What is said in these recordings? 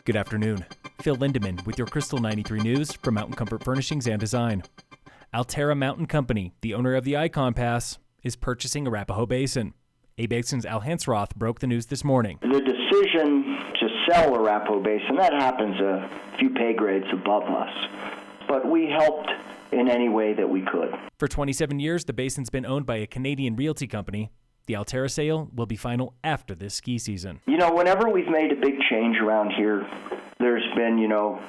Good afternoon. Phil Lindeman with your Krystal 93 News from Mountain Comfort Furnishings and Design. Alterra Mountain Company, the owner of the Icon Pass, is purchasing Arapahoe Basin. A-Basin's Henceroth broke the news this morning. The decision to sell Arapahoe Basin, that happens a few pay grades above us. But we helped in any way that we could. For 27 years, the basin's been owned by a Canadian realty company. The Alterra sale will be final after this ski season. Whenever we've made a big change around here, there's been,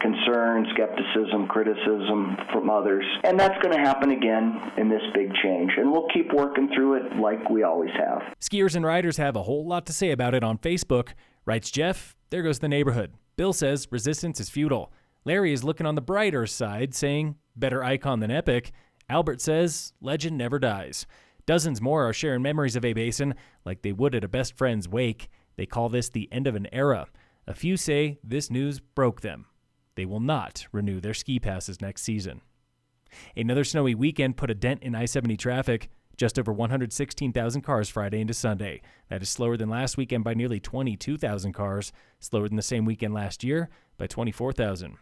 concern, skepticism, criticism from others. And that's going to happen again in this big change. And we'll keep working through it like we always have. Skiers and riders have a whole lot to say about it on Facebook. Writes Jeff, there goes the neighborhood. Bill says resistance is futile. Larry is looking on the brighter side, saying better icon than epic. Albert says legend never dies. Dozens more are sharing memories of A-Basin like they would at a best friend's wake. They call this the end of an era. A few say this news broke them. They will not renew their ski passes next season. Another snowy weekend put a dent in I-70 traffic. Just over 116,000 cars Friday into Sunday. That is slower than last weekend by nearly 22,000 cars, slower than the same weekend last year by 24,000.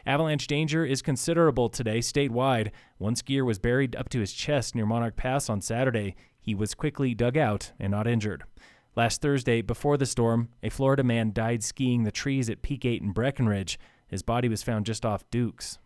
Avalanche danger is considerable today statewide. One skier was buried up to his chest near Monarch Pass on Saturday. He was quickly dug out and not injured. Last Thursday, before the storm, a Florida man died skiing the trees at Peak 8 in Breckenridge. His body was found just off Dukes.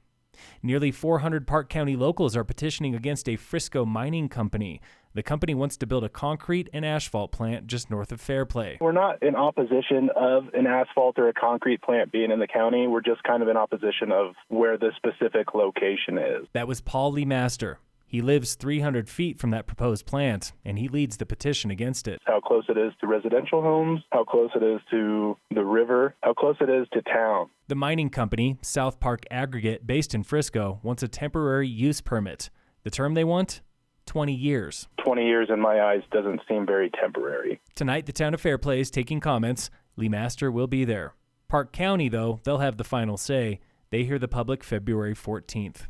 Nearly 400 Park County locals are petitioning against a Frisco mining company. The company wants to build a concrete and asphalt plant just north of Fairplay. We're not in opposition of an asphalt or a concrete plant being in the county. We're just kind of in opposition of where the specific location is. That was Paul Lee Master. He lives 300 feet from that proposed plant, and he leads the petition against it. How close it is to residential homes, how close it is to the river, how close it is to town. The mining company, South Park Aggregate, based in Frisco, wants a temporary use permit. The term they want? 20 years. 20 years in my eyes doesn't seem very temporary. Tonight, the town of Fairplay is taking comments. Lee Master will be there. Park County, though, they'll have the final say. They hear the public February 14th.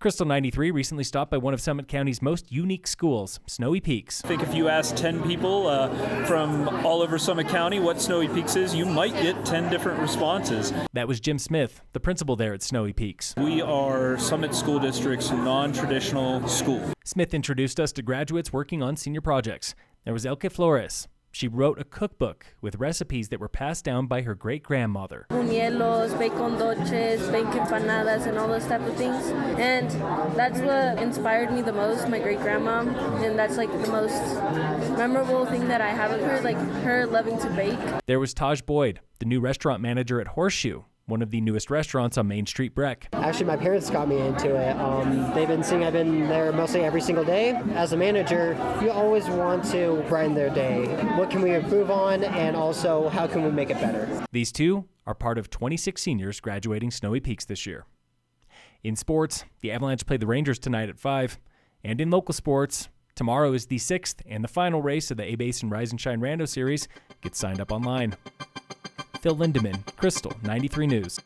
Krystal 93 recently stopped by one of Summit County's most unique schools, Snowy Peaks. I think if you ask 10 people from all over Summit County what Snowy Peaks is, you might get 10 different responses. That was Jim Smith, the principal there at Snowy Peaks. We are Summit School District's non-traditional school. Smith introduced us to graduates working on senior projects. There was Elke Flores. She wrote a cookbook with recipes that were passed down by her great-grandmother. Buñuelos, bacon dolces, bacon empanadas, and all those type of things. And that's what inspired me the most, my great-grandma. And that's like the most memorable thing that I have of her, like her loving to bake. There was Taj Boyd, the new restaurant manager at Horseshoe, one of the newest restaurants on Main Street, Breck. Actually, my parents got me into it. They've been seeing I've been there mostly every single day. As a manager, you always want to brighten their day. What can we improve on, and also how can we make it better? These two are part of 26 seniors graduating Snowy Peaks this year. In sports, the Avalanche play the Rangers tonight at 5. And in local sports, tomorrow is the 6th and the final race of the A-Basin Rise and Shine Rando Series. Get signed up online. Phil Lindeman, Krystal 93 News.